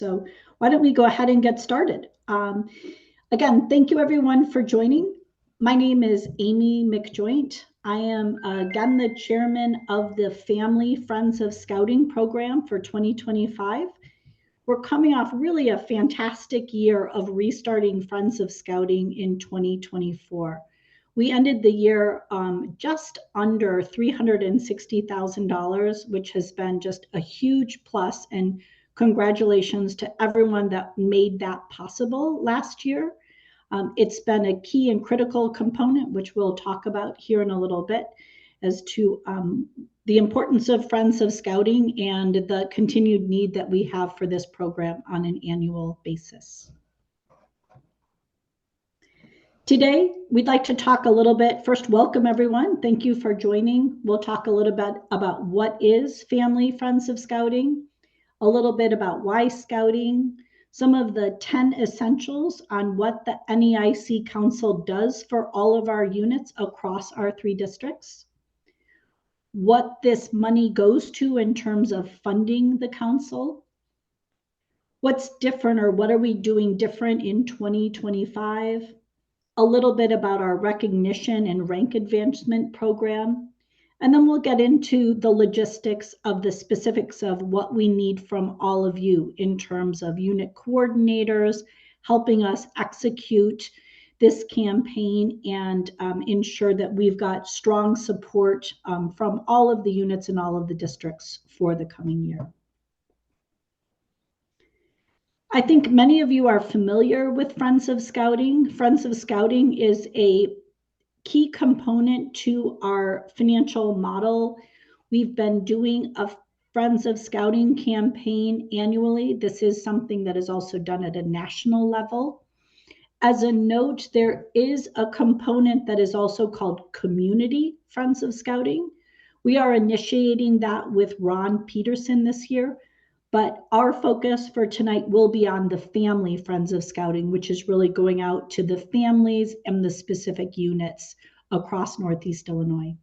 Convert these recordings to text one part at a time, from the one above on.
So why don't we go ahead and get started? Again, thank you everyone for joining. My name is Amy McJoint. I am again the chairman of the Family Friends of Scouting program for 2025. We're coming off really a fantastic year of restarting Friends of Scouting in 2024. We ended the year just under $360,000, which has been just a huge plus, and congratulations to everyone that made that possible last year. It's been a key and critical component, which we'll talk about here in a little bit, as to the importance of Friends of Scouting and the continued need that we have for this program on an annual basis. Today, we'd like to talk a little bit, first, welcome everyone. Thank you for joining. We'll talk a little bit about what is Family Friends of Scouting, a little bit about why scouting, some of the 10 essentials on what the NEIC Council does for all of our units across our 3 districts, what this money goes to in terms of funding the council, what's different or what are we doing different in 2025, a little bit about our recognition and rank advancement program, and then we'll get into the logistics of the specifics of what we need from all of you in terms of unit coordinators, helping us execute this campaign and ensure that we've got strong support from all of the units and all of the districts for the coming year. I think many of you are familiar with Friends of Scouting. Friends of Scouting is a key component to our financial model. We've been doing a Friends of Scouting campaign annually. This is something that is also done at a national level. As a note, there is a component that is also called Community Friends of Scouting. We are initiating that with Ron Peterson this year, but our focus for tonight will be on the Family Friends of Scouting, which is really going out to the families and the specific units across Northeast Illinois.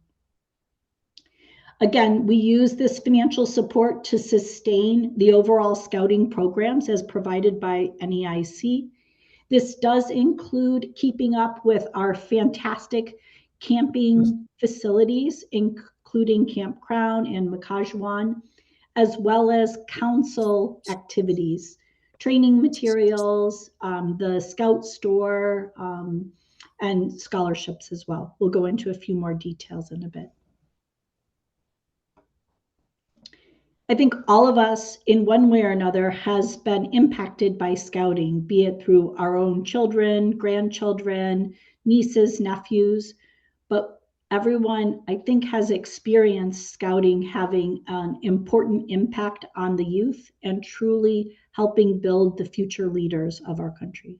Again, we use this financial support to sustain the overall scouting programs as provided by NEIC. This does include keeping up with our fantastic camping facilities, including Camp Crown and Makajuan, as well as council activities, training materials, the Scout store, and scholarships as well. We'll go into a few more details in a bit. I think all of us in one way or another has been impacted by scouting, be it through our own children, grandchildren, nieces, nephews, but everyone, I think, has experienced scouting having an important impact on the youth and truly helping build the future leaders of our country.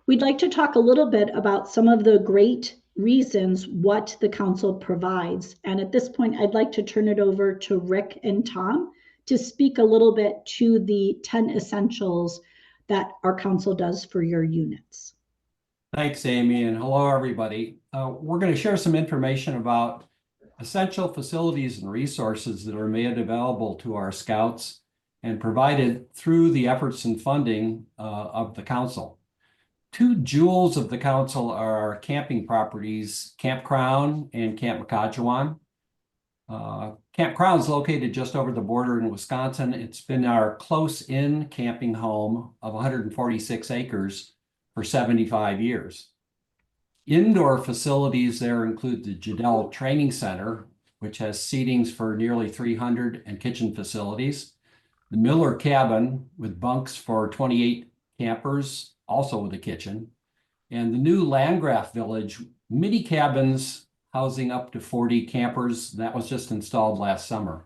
We'd like to talk a little bit about some of the great reasons what the council provides. And at this point, I'd like to turn it over to Rick and Tom to speak a little bit to the 10 essentials that our council does for your units. Thanks, Amy, and hello, everybody. We're going to share some information about essential facilities and resources that are made available to our scouts and provided through the efforts and funding of the council. 2 jewels of the council are our camping properties, Camp Crown and Camp Makajuan. Camp Crown is located just over the border in Wisconsin. It's been our close-in camping home of 146 acres for 75 years. Indoor facilities there include the Jadell Training Center, which has seatings for nearly 300 and kitchen facilities. The Miller Cabin with bunks for 28 campers, also with a kitchen. And the new Landgraf Village, mini cabins housing up to 40 campers. That was just installed last summer.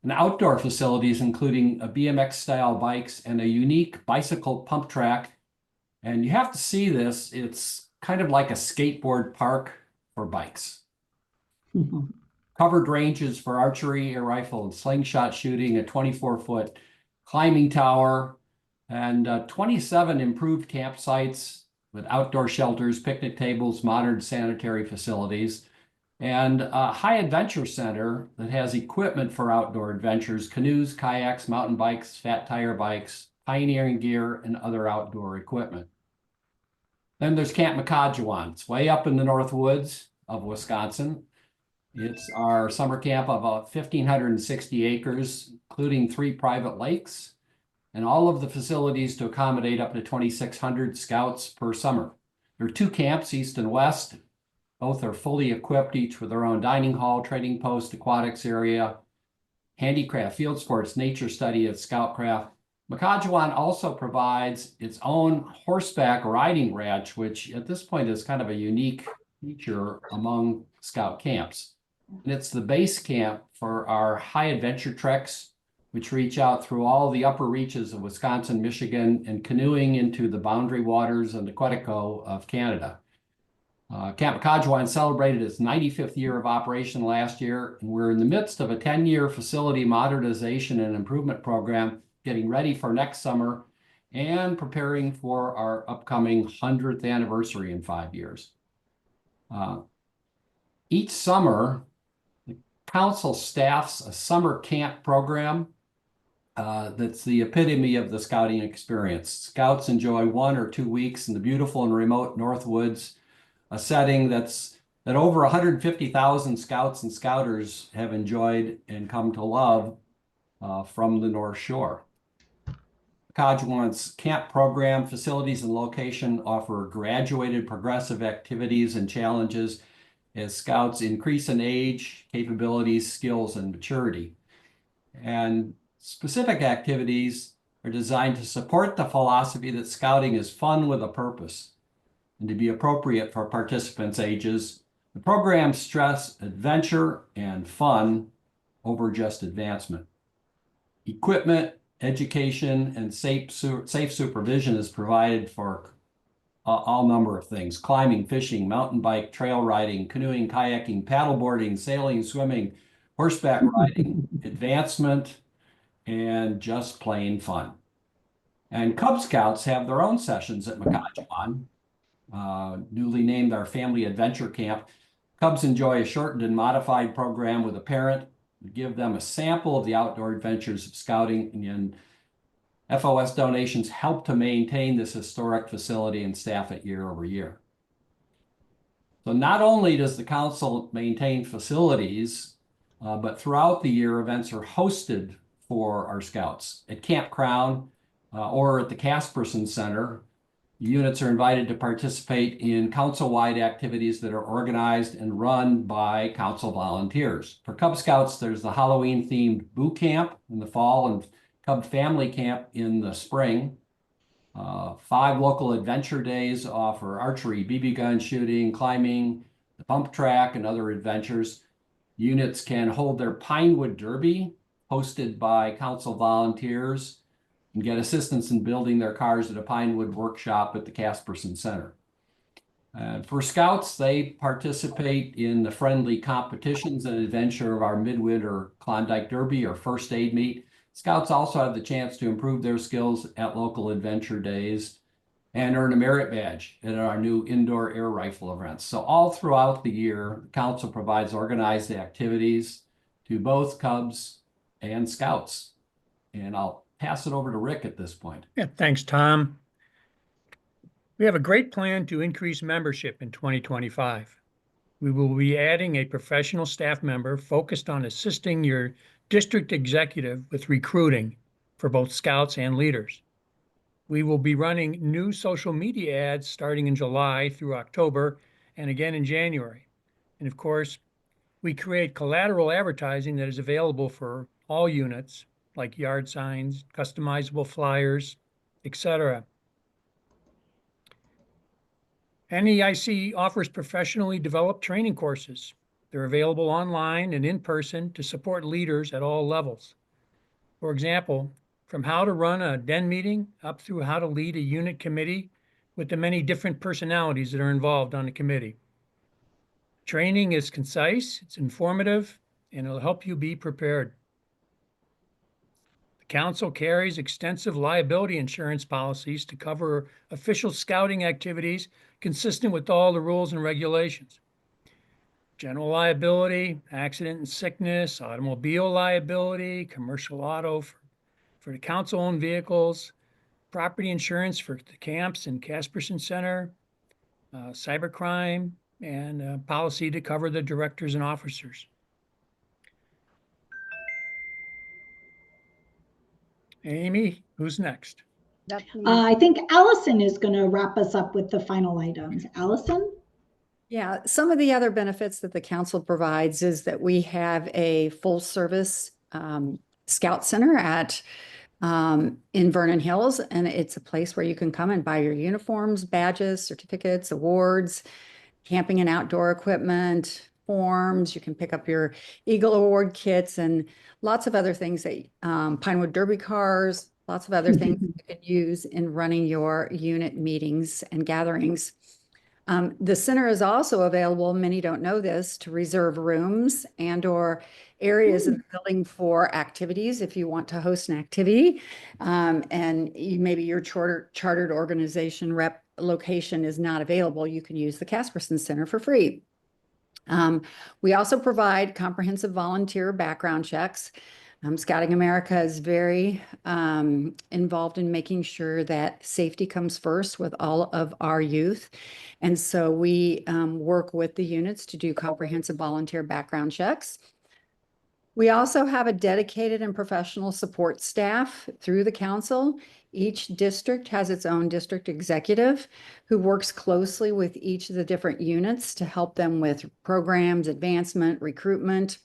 And outdoor facilities, including a BMX-style bikes and a unique bicycle pump track. And you have to see this. It's kind of like a skateboard park for bikes. Covered ranges for archery, air rifle, and slingshot shooting, a 24-foot climbing tower, and 27 improved campsites with outdoor shelters, picnic tables, modern sanitary facilities. and a high adventure center that has equipment for outdoor adventures, canoes, kayaks, mountain bikes, fat tire bikes, pioneering gear, and other outdoor equipment. Then there's Camp Makajuan. It's way up in the North Woods of Wisconsin. It's our summer camp of about 1,560 acres, including 3 private lakes, and all of the facilities to accommodate up to 2,600 scouts per summer. There are 2 camps, east and west. Both are fully equipped, each with their own dining hall, trading post, aquatics area, handicraft, field sports, nature study, and scoutcraft. Makajuan also provides its own horseback riding ranch, which at this point is kind of a unique feature among scout camps. And it's the base camp for our high adventure treks, which reach out through all the upper reaches of Wisconsin, Michigan, and canoeing into the boundary waters and the Quetico of Canada. Camp Makajuan celebrated its 95th year of operation last year, and we're in the midst of a 10-year facility modernization and improvement program, getting ready for next summer and preparing for our upcoming 100th anniversary in 5 years. Each summer, the council staffs a summer camp program that's the epitome of the scouting experience. Scouts enjoy 1 or 2 weeks in the beautiful and remote North Woods, a setting that over 150,000 scouts and scouters have enjoyed and come to love from the North Shore. Makajuan's camp program, facilities, and location offer graduated progressive activities and challenges as scouts increase in age, capabilities, skills, and maturity. And specific activities are designed to support the philosophy that scouting is fun with a purpose and to be appropriate for participants' ages. The programs stress adventure and fun over just advancement. Equipment, education, and safe supervision is provided for all number of things: climbing, fishing, mountain bike, trail riding, canoeing, kayaking, paddleboarding, sailing, swimming, horseback riding, advancement, and just plain fun. And Cub Scouts have their own sessions at Makajuan, newly named our Family Adventure Camp. Cubs enjoy a shortened and modified program with a parent, give them a sample of the outdoor adventures of scouting, and FOS donations help to maintain this historic facility and staff it year over year. So not only does the council maintain facilities, but throughout the year, events are hosted for our scouts. At Camp Crown or at the Casperson Center, units are invited to participate in council-wide activities that are organized and run by council volunteers. For Cub Scouts, there's the Halloween-themed boot camp in the fall and Cub Family Camp in the spring. 5 local adventure days offer archery, BB gun shooting, climbing, the pump track, and other adventures. Units can hold their Pinewood Derby, hosted by council volunteers, and get assistance in building their cars at a Pinewood workshop at the Casperson Center. For Scouts, they participate in the friendly competitions and adventure of our Midwinter Klondike Derby or First Aid Meet. Scouts also have the chance to improve their skills at local adventure days and earn a merit badge at our new indoor air rifle events. So all throughout the year, the council provides organized activities to both Cubs and Scouts. And I'll pass it over to Rick at this point. Yeah, thanks, Tom. We have a great plan to increase membership in 2025. We will be adding a professional staff member focused on assisting your district executive with recruiting for both scouts and leaders. We will be running new social media ads starting in July through October and again in January. And of course, we create collateral advertising that is available for all units, like yard signs, customizable flyers, etc. NEIC offers professionally developed training courses. They're available online and in person to support leaders at all levels. For example, from how to run a den meeting up through how to lead a unit committee with the many different personalities that are involved on the committee. Training is concise, it's informative, and it'll help you be prepared. The council carries extensive liability insurance policies to cover official scouting activities consistent with all the rules and regulations. general liability, accident and sickness, automobile liability, commercial auto for the council-owned vehicles, property insurance for the camps and Casperson Center, cybercrime, and policy to cover the directors and officers. Amy, who's next? I think Allison is going to wrap us up with the final items. Allison? Yeah, some of the other benefits that the council provides is that we have a full service Scout Center in Vernon Hills, and it's a place where you can come and buy your uniforms, badges, certificates, awards, camping and outdoor equipment, forms. You can pick up your Eagle Award kits and lots of other things that Pinewood Derby cars, lots of other things you can use in running your unit meetings and gatherings. The center is also available, many don't know this, to reserve rooms and or areas in the building for activities if you want to host an activity. And maybe your chartered organization rep location is not available, you can use the Casperson Center for free. We also provide comprehensive volunteer background checks. Scouting America is very involved in making sure that safety comes first with all of our youth. And so we work with the units to do comprehensive volunteer background checks. We also have a dedicated and professional support staff through the council. Each district has its own district executive who works closely with each of the different units to help them with programs, advancement, recruitment.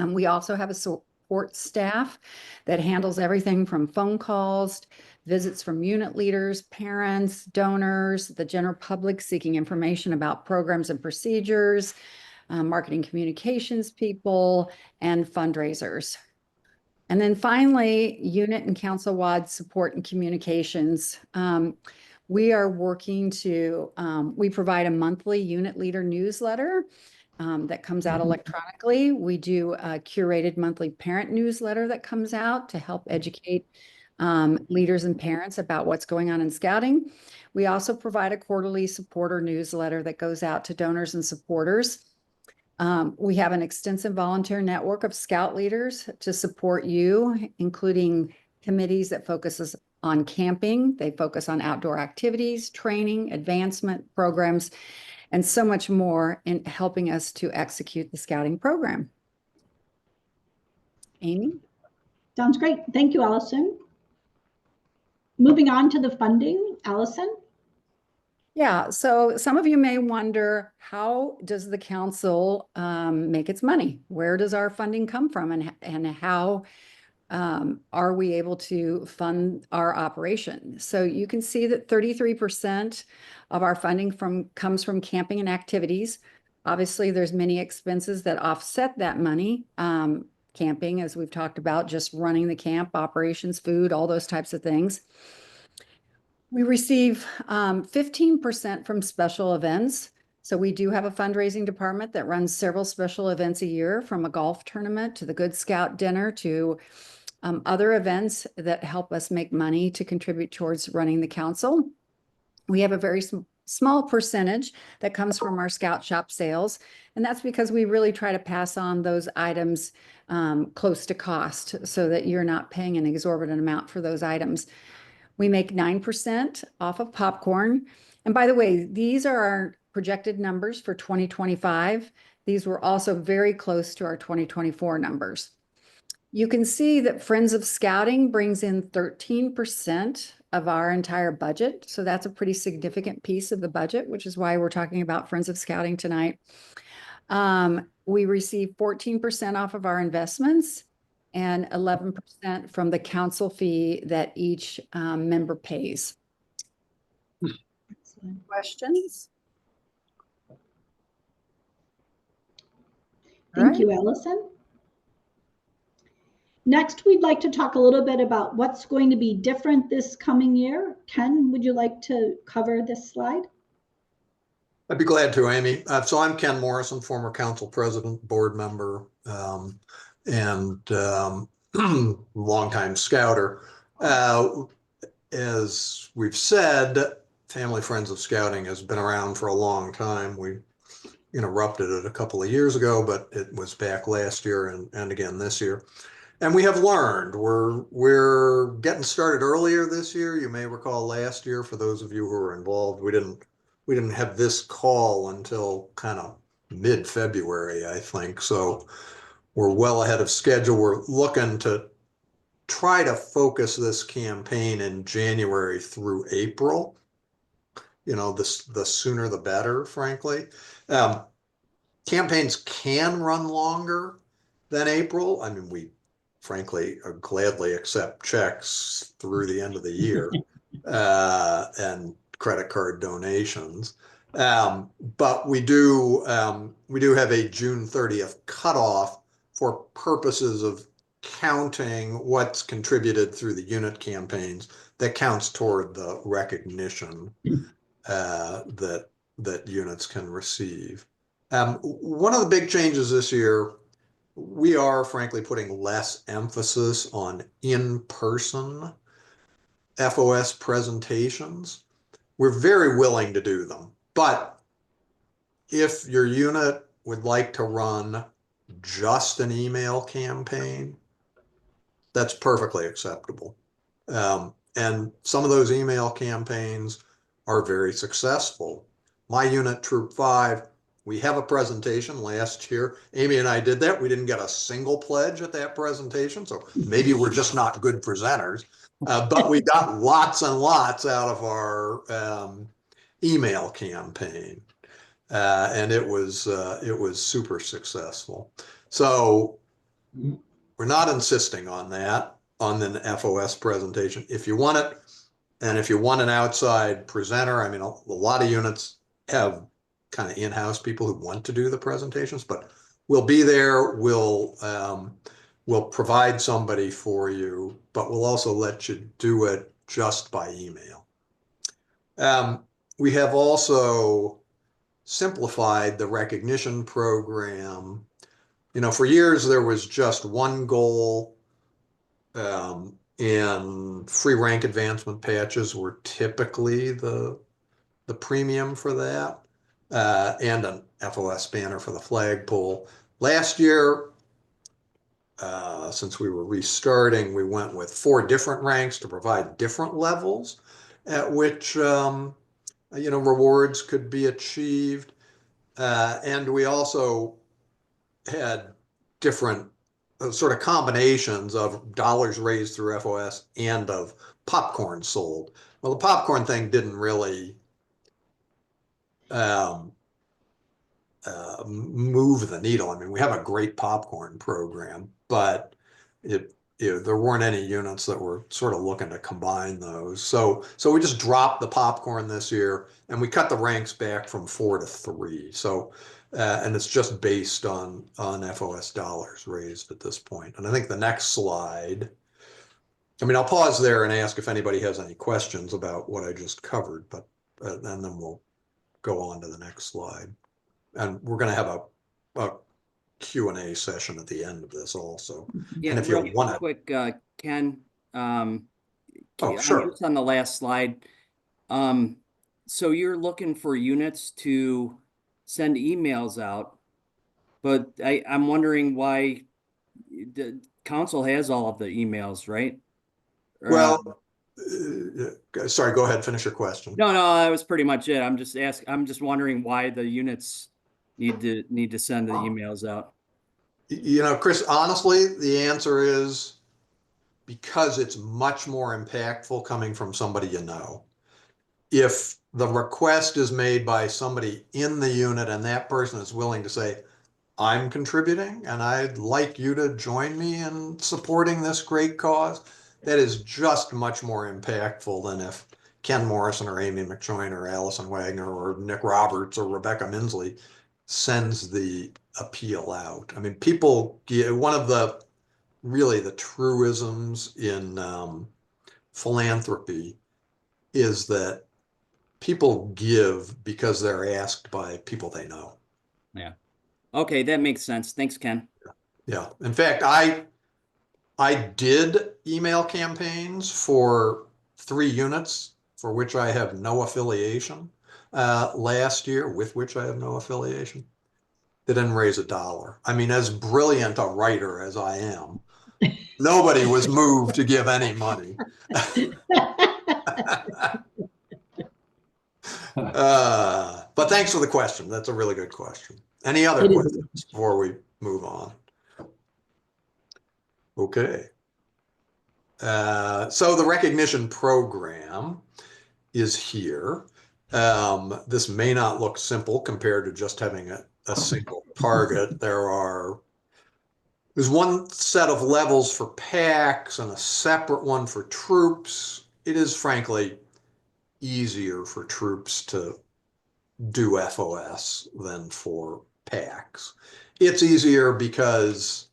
We also have a support staff that handles everything from phone calls, visits from unit leaders, parents, donors, the general public seeking information about programs and procedures, marketing communications people, and fundraisers. And then finally, unit and council-wide support and communications. We are working to, we provide a monthly unit leader newsletter that comes out electronically. We do a curated monthly parent newsletter that comes out to help educate leaders and parents about what's going on in scouting. We also provide a quarterly supporter newsletter that goes out to donors and supporters. We have an extensive volunteer network of scout leaders to support you, including committees that focuses on camping. They focus on outdoor activities, training, advancement programs, and so much more in helping us to execute the scouting program. Amy? Sounds great. Thank you, Allison. Moving on to the funding, Allison? Yeah, so some of you may wonder, how does the council make its money? Where does our funding come from, and how are we able to fund our operation? So you can see that 33% of our funding comes from camping and activities. Obviously, there's many expenses that offset that money. Camping, as we've talked about, just running the camp, operations, food, all those types of things. We receive 15% from special events. So we do have a fundraising department that runs several special events a year, from a golf tournament to the Good Scout dinner to other events that help us make money to contribute towards running the council. We have a very small percentage that comes from our Scout Shop sales, and that's because we really try to pass on those items close to cost so that you're not paying an exorbitant amount for those items. We make 9% off of popcorn. And by the way, these are our projected numbers for 2025. These were also very close to our 2024 numbers. You can see that Friends of Scouting brings in 13% of our entire budget. So that's a pretty significant piece of the budget, which is why we're talking about Friends of Scouting tonight. We receive 14% off of our investments and 11% from the council fee that each member pays. Excellent. Questions? Thank you, Allison. Next, we'd like to talk a little bit about what's going to be different this coming year. Ken, would you like to cover this slide? I'd be glad to, Amy. So I'm Ken Morrison, former council president, board member, and longtime scouter. As we've said, Family Friends of Scouting has been around for a long time. We interrupted it a couple of years ago, but it was back last year and again this year. And we have learned. We're getting started earlier this year. You may recall last year, for those of you who were involved, we didn't have this call until kind of mid-February, I think. So we're well ahead of schedule. We're looking to try to focus this campaign in January through April. You know, the sooner the better, frankly. Campaigns can run longer than April. I mean, we frankly gladly accept checks through the end of the year and credit card donations. But we do have a June 30th cutoff for purposes of counting what's contributed through the unit campaigns. That counts toward the recognition that units can receive. One of the big changes this year, we are frankly putting less emphasis on in-person FOS presentations. We're very willing to do them, but if your unit would like to run just an email campaign, that's perfectly acceptable. And some of those email campaigns are very successful. My unit, Troop 5, we have a presentation last year. Amy and I did that. We didn't get a single pledge at that presentation, so maybe we're just not good presenters. But we got lots and lots out of our email campaign, and it was super successful. So we're not insisting on that on the FOS presentation. If you want it, and if you want an outside presenter, I mean, a lot of units have kind of in-house people who want to do the presentations, but we'll be there. We'll provide somebody for you, but we'll also let you do it just by email. We have also simplified the recognition program. You know, for years there was just one goal, and free rank advancement patches were typically the premium for that. And an FOS banner for the flagpole. Last year, since we were restarting, we went with 4 different ranks to provide different levels at which rewards could be achieved. And we also had different sort of combinations of dollars raised through FOS and of popcorn sold. Well, the popcorn thing didn't really move the needle. I mean, we have a great popcorn program, but there weren't any units that were sort of looking to combine those. So we just dropped the popcorn this year, and we cut the ranks back from 4 to 3. So and it's just based on FOS dollars raised at this point. And I think the next slide, I mean, I'll pause there and ask if anybody has any questions about what I just covered, but and then we'll go on to the next slide. And we're going to have a Q&A session at the end of this also. Yeah, and if you real want to, quick, Ken, sure. just on the last slide. So you're looking for units to send emails out, but I'm wondering why the council has all of the emails, right? Well, sorry, go ahead, finish your question. No, that was pretty much it. I'm just wondering why the units need to send the emails out. You know, Chris, honestly, the answer is because it's much more impactful coming from somebody you know. If the request is made by somebody in the unit and that person is willing to say, I'm contributing and I'd like you to join me in supporting this great cause, that is just much more impactful than if Ken Morrison or Amy McJoyne or Allison Wagner or Nick Roberts or Rebecca Minsley sends the appeal out. I mean, one of the truisms in philanthropy is that people give because they're asked by people they know. Yeah. Okay, that makes sense. Thanks, Ken. Yeah. In fact, I did email campaigns for 3 units for which I have no affiliation last year, with which I have no affiliation. They didn't raise a dollar. I mean, as brilliant a writer as I am, nobody was moved to give any money. But thanks for the question. That's a really good question. Any other It is. questions before we move on? Okay. So the recognition program is here. This may not look simple compared to just having a single target. There's one set of levels for packs and a separate one for troops. It is frankly easier for troops to do FOS than for packs. It's easier because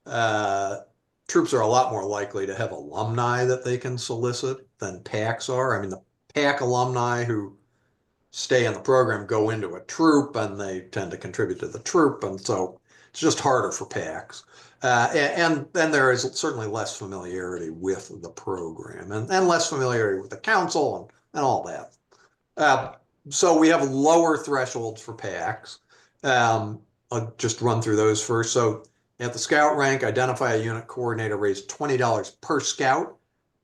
troops are a lot more likely to have alumni that they can solicit than packs are. I mean, the pack alumni who stay in the program go into a troop and they tend to contribute to the troop, and so it's just harder for packs. And then there is certainly less familiarity with the program and less familiarity with the council and all that. So we have lower thresholds for packs. I'll just run through those first. So at the scout rank, identify a unit coordinator, raise $20 per scout.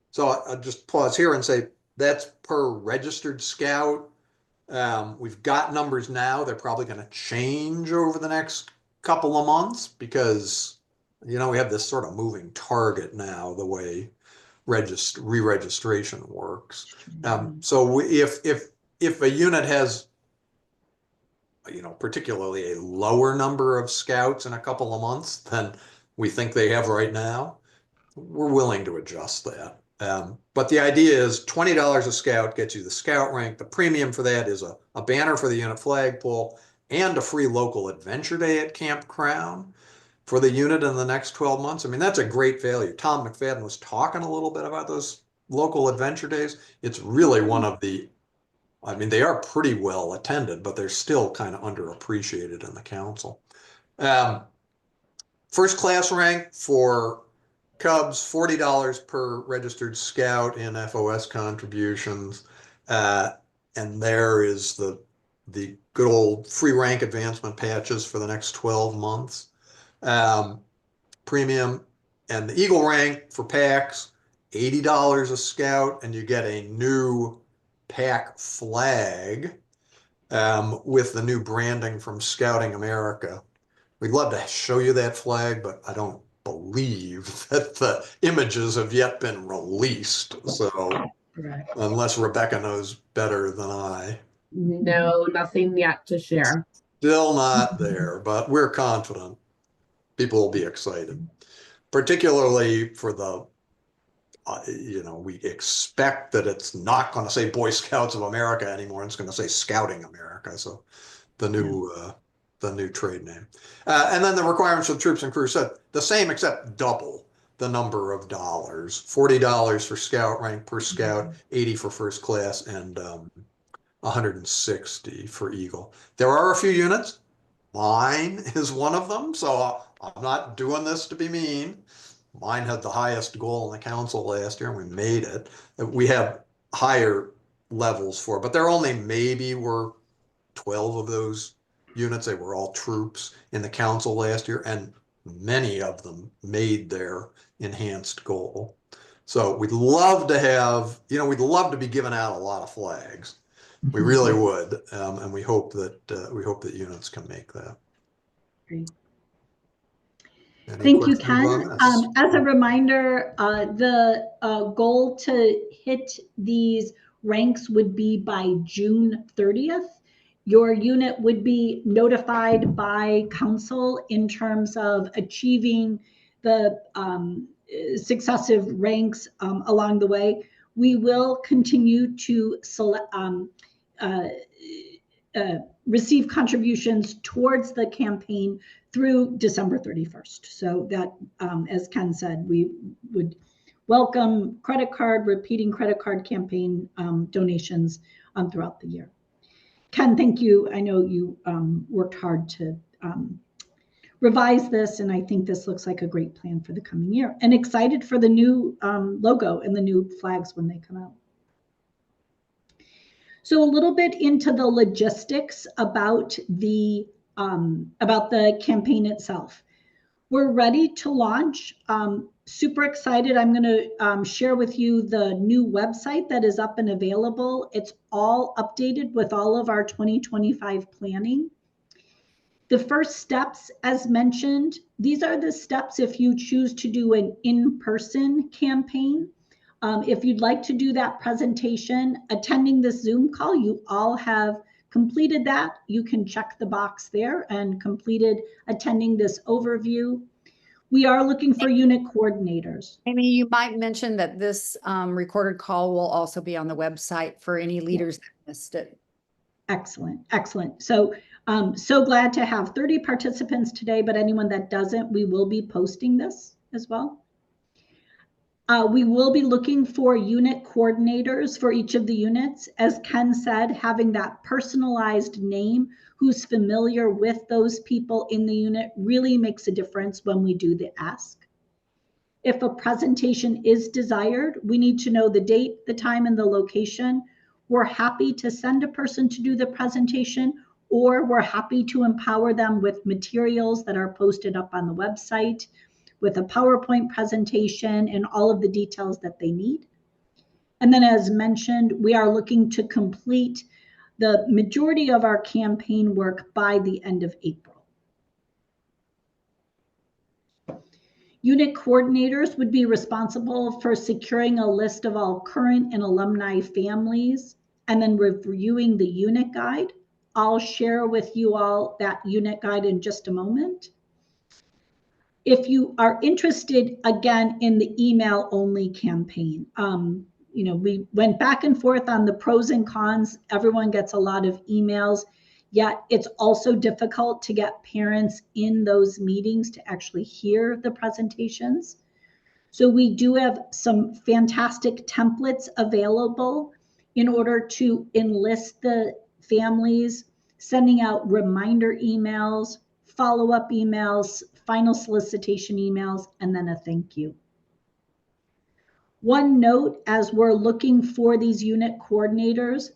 So I'll just pause here and say that's per registered scout. We've got numbers now. They're probably going to change over the next couple of months because, you know, we have this sort of moving target now, the way re-registration works. So if a unit has, you know, particularly a lower number of scouts in a couple of months than we think they have right now, we're willing to adjust that. But the idea is $20 a scout gets you the scout rank. The premium for that is a banner for the unit flagpole and a free local adventure day at Camp Crown for the unit in the next 12 months. I mean, that's a great value. Tom McFadden was talking a little bit about those local adventure days. It's really one of the, I mean, they are pretty well attended, but they're still kind of underappreciated in the council. First class rank for Cubs, $40 per registered scout in FOS contributions. And there is the good old free rank advancement patches for the next 12 months. Premium and the Eagle rank for packs, $80 a scout, and you get a new pack flag with the new branding from Scouting America. We'd love to show you that flag, but I don't believe that the images have yet been released. So unless Rebecca knows better than I. No, nothing yet to share. Still not there, but we're confident people will be excited, particularly for the, you know, we expect that it's not going to say Boy Scouts of America anymore. It's going to say Scouting America. So the new trade name. And then the requirements for troops and crews said the same except double the number of dollars. $40 for scout rank per scout, $80 for first class, and $160 for Eagle. There are a few units. Mine is one of them, so I'm not doing this to be mean. Mine had the highest goal in the council last year, and we made it. We have higher levels for, but there only maybe were 12 of those units. They were all troops in the council last year, and many of them made their enhanced goal. So we'd love to have, you know, we'd love to be giving out a lot of flags. We really would, and we hope that units can make that. Great. Any Thank you, questions on Ken. this? As a reminder, the goal to hit these ranks would be by June 30th. Your unit would be notified by council in terms of achieving the successive ranks along the way. We will continue to receive contributions towards the campaign through December 31st. So that, as Ken said, we would welcome credit card, repeating credit card campaign donations throughout the year. Ken, thank you. I know you worked hard to revise this, and I think this looks like a great plan for the coming year. And excited for the new logo and the new flags when they come out. So a little bit into the logistics about the campaign itself. We're ready to launch. Super excited. I'm going to share with you the new website that is up and available. It's all updated with all of our 2025 planning. The first steps, as mentioned, these are the steps if you choose to do an in-person campaign. If you'd like to do that presentation, attending this Zoom call, you all have completed that. You can check the box there and completed attending this overview. We are looking for unit coordinators. Amy, you might mention that this recorded call will also be on the website for any leaders that missed it. Excellent, excellent. So glad to have 30 participants today, but anyone that doesn't, we will be posting this as well. We will be looking for unit coordinators for each of the units. As Ken said, having that personalized name who's familiar with those people in the unit really makes a difference when we do the ask. If a presentation is desired, we need to know the date, the time, and the location. We're happy to send a person to do the presentation, or we're happy to empower them with materials that are posted up on the website, with a PowerPoint presentation and all of the details that they need. And then, as mentioned, we are looking to complete the majority of our campaign work by the end of April. Unit coordinators would be responsible for securing a list of all current and alumni families and then reviewing the unit guide. I'll share with you all that unit guide in just a moment. If you are interested, again, in the email only campaign, we went back and forth on the pros and cons. Everyone gets a lot of emails, yet it's also difficult to get parents in those meetings to actually hear the presentations. So we do have some fantastic templates available in order to enlist the families, sending out reminder emails, follow-up emails, final solicitation emails, and then a thank you. One note, as we're looking for these unit coordinators,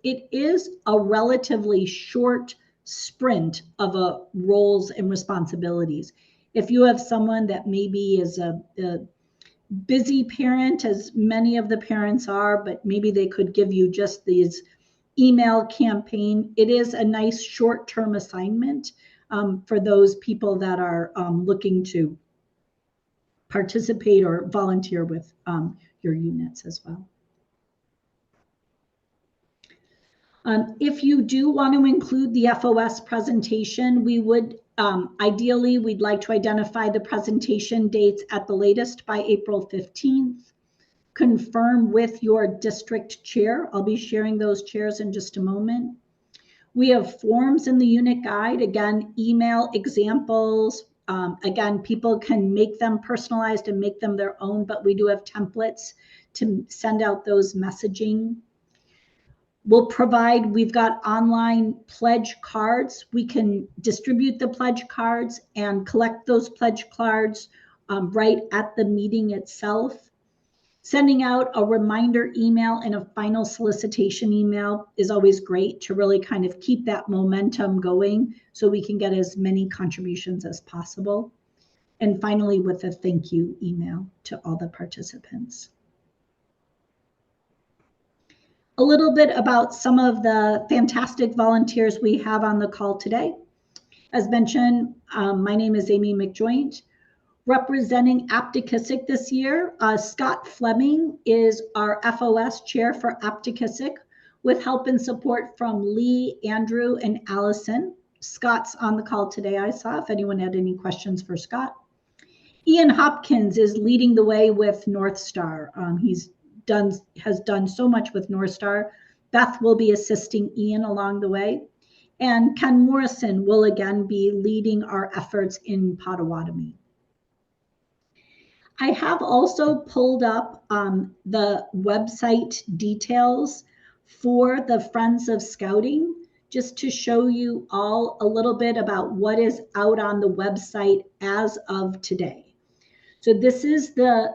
it is a relatively short sprint of roles and responsibilities. If you have someone that maybe is a busy parent, as many of the parents are, but maybe they could give you just these email campaign, it is a nice short-term assignment for those people that are looking to participate or volunteer with your units as well. If you do want to include the FOS presentation, we would ideally, we'd like to identify the presentation dates at the latest by April 15th. Confirm with your district chair. I'll be sharing those chairs in just a moment. We have forms in the unit guide, again, email examples. Again, people can make them personalized and make them their own, but we do have templates to send out those messaging. We've got online pledge cards. We can distribute the pledge cards and collect those pledge cards right at the meeting itself. Sending out a reminder email and a final solicitation email is always great to really kind of keep that momentum going so we can get as many contributions as possible. And finally, with a thank you email to all the participants. A little bit about some of the fantastic volunteers we have on the call today. As mentioned, my name is Amy McJoint. Representing Aptekisic this year, Scott Fleming is our FOS chair for Aptekisic, with help and support from Lee, Andrew, and Allison. Scott's on the call today, I saw, if anyone had any questions for Scott. Ian Hopkins is leading the way with North Star. Has done so much with North Star. Beth will be assisting Ian along the way. And Ken Morrison will again be leading our efforts in Potawatomi. I have also pulled up the website details for the Friends of Scouting, just to show you all a little bit about what is out on the website as of today. So this is the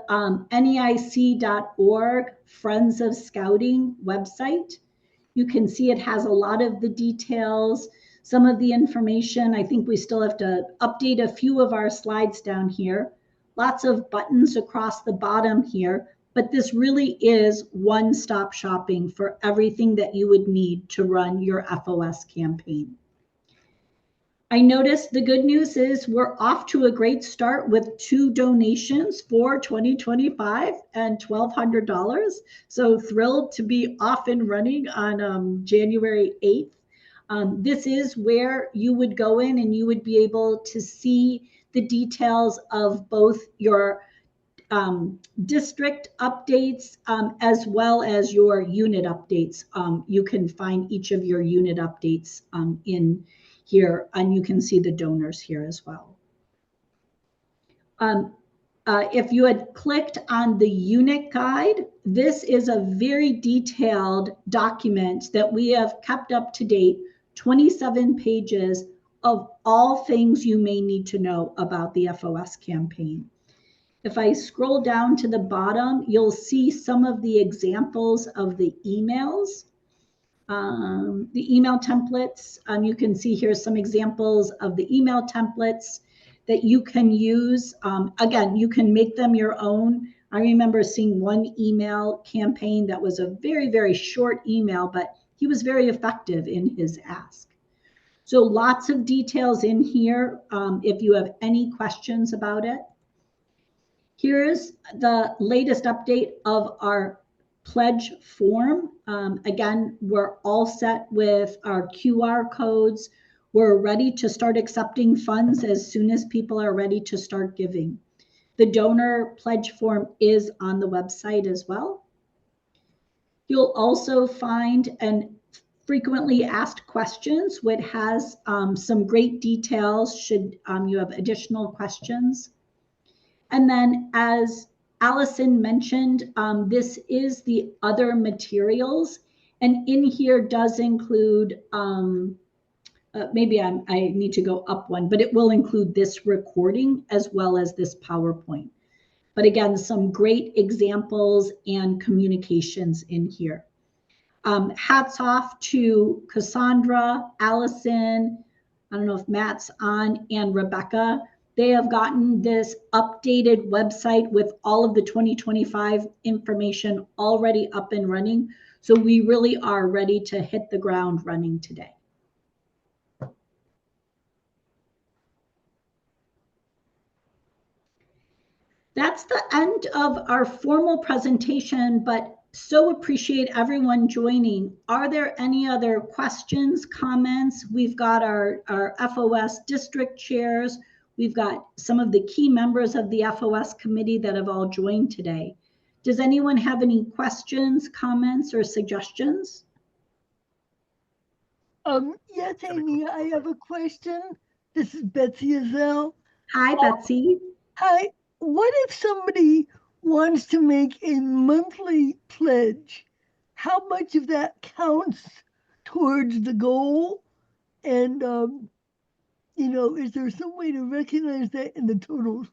NEIC.org Friends of Scouting website. You can see it has a lot of the details, some of the information. I think we still have to update a few of our slides down here. Lots of buttons across the bottom here, but this really is one-stop shopping for everything that you would need to run your FOS campaign. I noticed the good news is we're off to a great start with 2 donations for 2025 and $1,200. So thrilled to be off and running on January 8th. This is where you would go in and you would be able to see the details of both your district updates as well as your unit updates. You can find each of your unit updates in here, and you can see the donors here as well. If you had clicked on the unit guide, this is a very detailed document that we have kept up to date, 27 pages of all things you may need to know about the FOS campaign. If I scroll down to the bottom, you'll see some of the examples of the emails. The email templates, you can see here some examples of the email templates that you can use. Again, you can make them your own. I remember seeing one email campaign that was a very, very short email, but he was very effective in his ask. So lots of details in here if you have any questions about it. Here's the latest update of our pledge form. Again, we're all set with our QR codes. We're ready to start accepting funds as soon as people are ready to start giving. The donor pledge form is on the website as well. You'll also find an frequently asked questions, which has some great details should you have additional questions. And then as Allison mentioned, this is the other materials, and in here does include, maybe I need to go up one, but it will include this recording as well as this PowerPoint. But again, some great examples and communications in here. Hats off to Cassandra, Allison, I don't know if Matt's on, and Rebecca. They have gotten this updated website with all of the 2025 information already up and running. So we really are ready to hit the ground running today. That's the end of our formal presentation, but so appreciate everyone joining. Are there any other questions, comments? We've got our FOS district chairs. We've got some of the key members of the FOS committee that have all joined today. Does anyone have any questions, comments, or suggestions? Yes, Amy, I have a question. This is Betsy Azell. Hi, Betsy. Hi, what if somebody wants to make a monthly pledge? How much of that counts towards the goal? And, you know, is there some way to recognize that in the totals?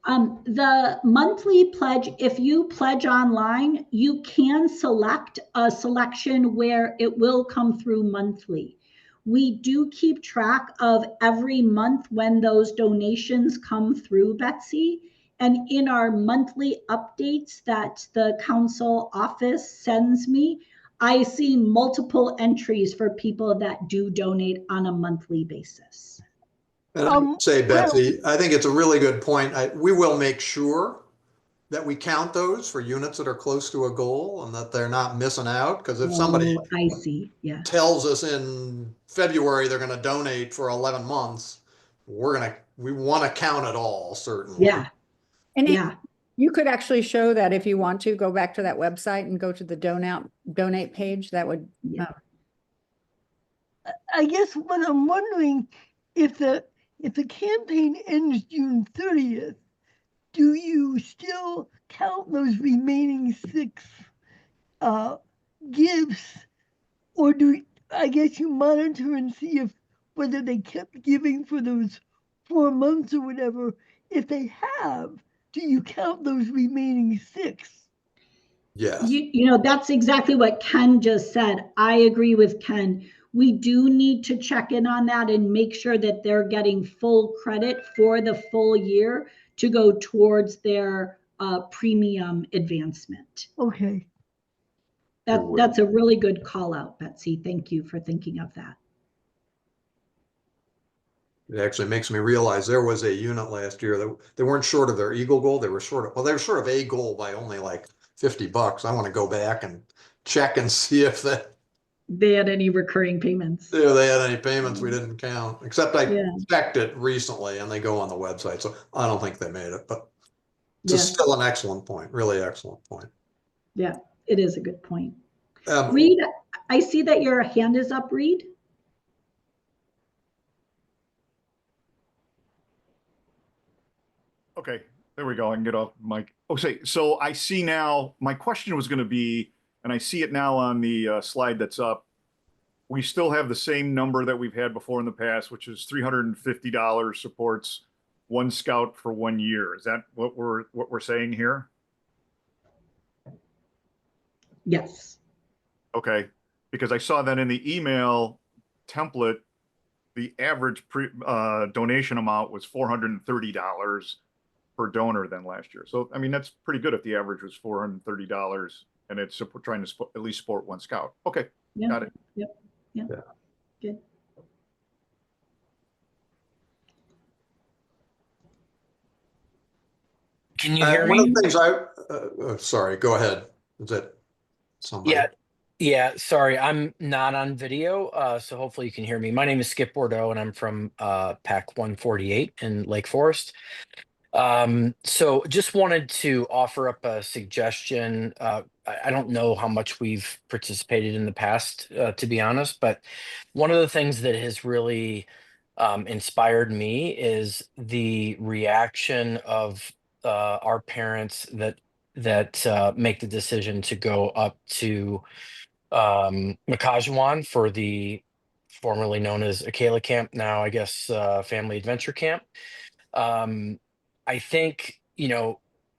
The monthly pledge, if you pledge online, you can select a selection where it will come through monthly. We do keep track of every month when those donations come through, Betsy. And in our monthly updates that the council office sends me, I see multiple entries for people that do donate on a monthly basis. And I would say, Betsy, I think it's a really good point. We will make sure that we count those for units that are close to a goal and that they're not missing out. Because if somebody I see, yeah, tells us in February they're going to donate for 11 months, we want to count it all, certainly. yeah, And yeah. you could actually show that if you want to go back to that website and go to the donate page. That would. Yeah. I guess what I'm wondering, if the campaign ends June 30th, do you still count those remaining 6 gifts, or I guess you monitor and see whether they kept giving for those 4 months or whatever? If they have, do you count those remaining 6? Yes. You know, that's exactly what Ken just said. I agree with Ken. we do need to check in on that and make sure that they're getting full credit for the full year to go towards their premium advancement. Okay. That's a really good call out, Betsy. Thank you for thinking of that. It actually makes me realize there was a unit last year that they weren't short of their Eagle goal. They were short of, well, they were short of a goal by only like $50. I want to go back and check and see if They had any recurring payments. they had any payments we didn't count, except I Yeah. checked it recently and they go on the website. So I don't think they made it, but it's Yeah. still an excellent point, really excellent point. Yeah, it is a good point. Reed, I see that your hand is up, Reed. Okay, there we go. I can get off mic. Okay, so I see now, my question was going to be, and I see it now on the slide that's up. We still have the same number that we've had before in the past, which is $350 supports one scout for 1 year. Is that what we're saying here? Yes. Okay, because I saw that in the email template, the average donation amount was $430 per donor than last year. So, I mean, that's pretty good if the average was $430 and it's trying to at least support one scout. Okay, Yeah. got it. Yep. Yep. Yeah. Good. Can you hear One of me? the things sorry, go ahead. Is that somebody? Yeah. Yeah, sorry, I'm not on video, so hopefully you can hear me. My name is Skip Bordeaux, and I'm from PAC 148 in Lake Forest. So just wanted to offer up a suggestion. I don't know how much we've participated in the past, to be honest, but one of the things that has really inspired me is the reaction of our parents that make the decision to go up to Makajuan for the formerly known as Akela Camp, now I guess Family Adventure Camp. I think,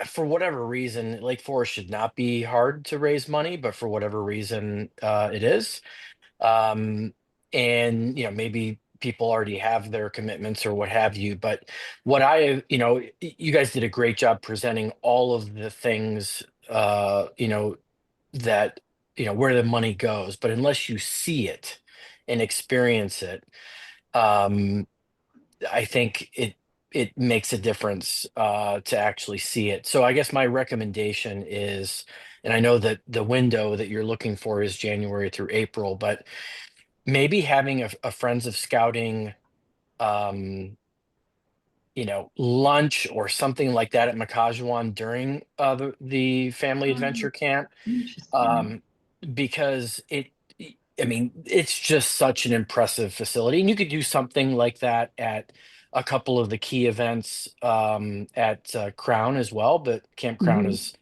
for whatever reason, Lake Forest should not be hard to raise money, but for whatever reason, it is. And, maybe people already have their commitments or what have you. But you guys did a great job presenting all of the things, that, where the money goes. But unless you see it and experience it, I think it makes a difference to actually see it. So I guess my recommendation is, and I know that the window that you're looking for is January through April, but maybe having a Friends of Scouting, lunch or something like that at Makajuan during the Family Adventure Camp, Interesting. because I mean, it's just such an impressive facility, and you could do something like that at a couple of the key events at Crown as well. But Camp Crown Mhm.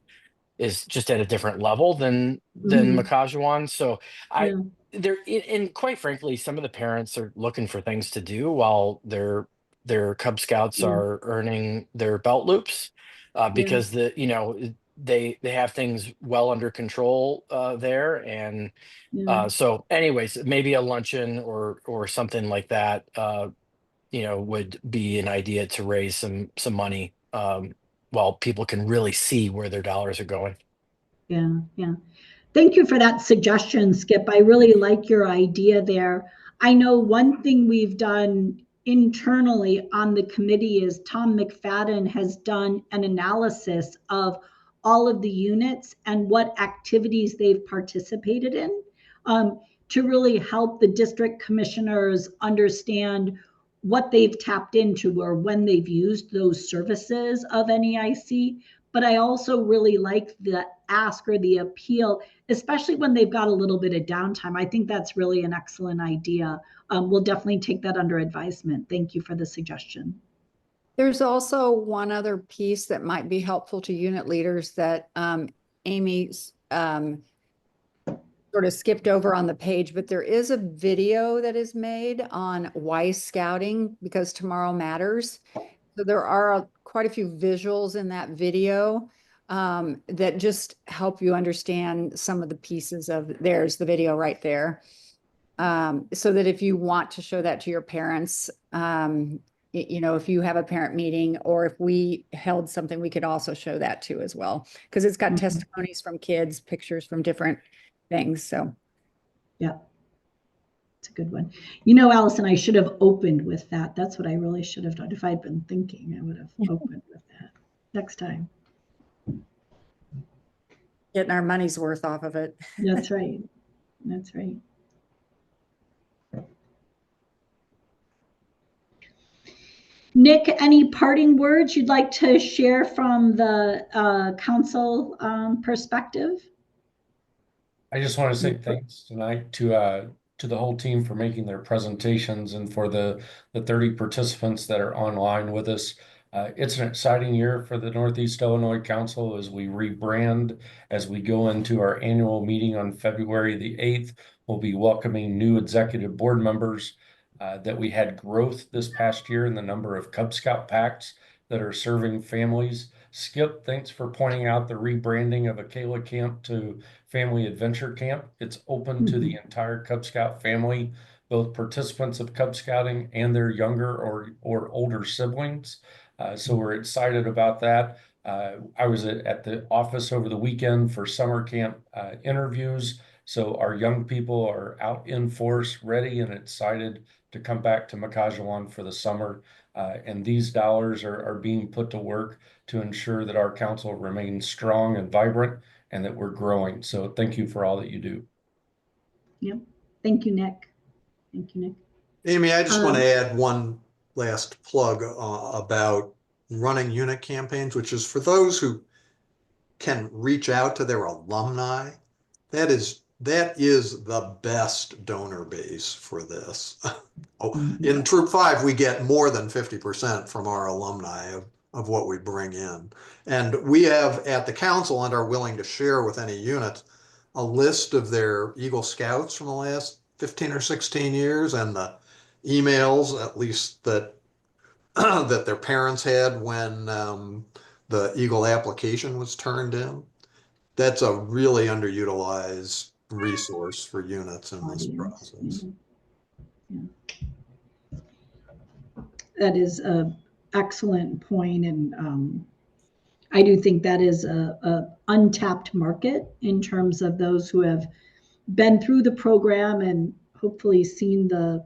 is just at a different level than Mhm. Makajuan. So I Yeah. there and quite frankly, some of the parents are looking for things to do while their Cub Scouts Yeah. are earning their belt loops, Yeah. because they have things well under control there. And Yeah. so anyways, maybe a luncheon or something like that, would be an idea to raise some money, while people can really see where their dollars are going. Yeah. Yeah. Thank you for that suggestion, Skip. I really like your idea there. I know one thing we've done internally on the committee is Tom McFadden has done an analysis of all of the units and what activities they've participated in, to really help the district commissioners understand what they've tapped into or when they've used those services of NEIC. But I also really like the ask or the appeal, especially when they've got a little bit of downtime. I think that's really an excellent idea. We'll definitely take that under advisement. Thank you for the suggestion. There's also one other piece that might be helpful to unit leaders that Amy's sort of skipped over on the page, but there is a video that is made on why scouting, because tomorrow matters. So there are quite a few visuals in that video that just help you understand some of the pieces of, there's the video right there. so that if you want to show that to your parents, you know, if you have a parent meeting or if we held something, we could also show that too as well. Because it's got testimonies from kids, pictures from different things. So Yeah, it's a good one. You know, Allison, I should have opened with that. That's what I really should have done. If I'd been thinking, I would have opened with that next time. getting our money's worth off of it. That's right. That's right. Nick, any parting words you'd like to share from the council perspective? I just want to say thanks tonight to the whole team for making their presentations and for the 30 participants that are online with us. It's an exciting year for the Northeast Illinois Council as we rebrand, as we go into our annual meeting on February the 8th. We'll be welcoming new executive board members, that we had growth this past year in the number of Cub Scout packs that are serving families. Skip, thanks for pointing out the rebranding of Akela Camp to Family Adventure Camp. It's open to the entire Cub Scout family, both participants of Cub Scouting and their younger or older siblings. So we're excited about that. I was at the office over the weekend for summer camp interviews. So our young people are out in force, ready and excited to come back to Makajawan for the summer. And these dollars are being put to work to ensure that our council remains strong and vibrant and that we're growing. So thank you for all that you do. Yep. Thank you, Nick. Thank you, Nick. Amy, I just want to add one last plug about running unit campaigns, which is for those who can reach out to their alumni. That is the best donor base for this. In Troop 5, we get more than 50% from our alumni of what we bring in. And we have at the council and are willing to share with any unit a list of their Eagle Scouts from the last 15 or 16 years and the emails, at least that that their parents had when the Eagle application was turned in. That's a really underutilized resource for units in this process. Yeah. That is an excellent point, and I do think that is a untapped market in terms of those who have been through the program and hopefully seen the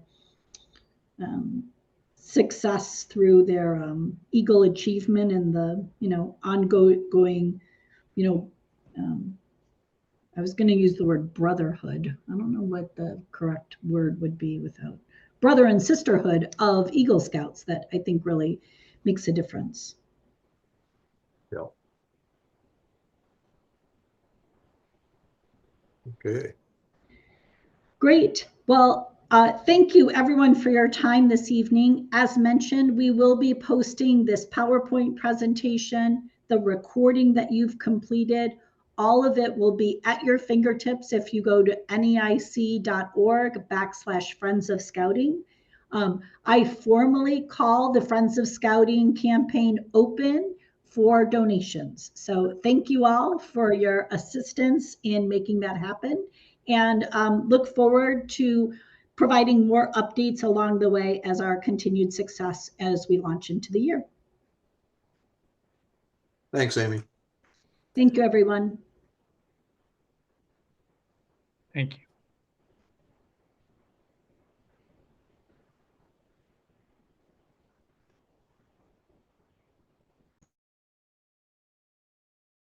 success through their Eagle achievement and the ongoing, I was going to use the word brotherhood. I don't know what the correct word would be without brother and sisterhood of Eagle Scouts that I think really makes a difference. Yeah. Okay. Great. Well, thank you everyone for your time this evening. As mentioned, we will be posting this PowerPoint presentation, the recording that you've completed. All of it will be at your fingertips if you go to neic.org/Friends of Scouting. I formally call the Friends of Scouting campaign open for donations. So thank you all for your assistance in making that happen, and look forward to providing more updates along the way as our continued success as we launch into the year. Thanks, Amy. Thank you, everyone. Thank you.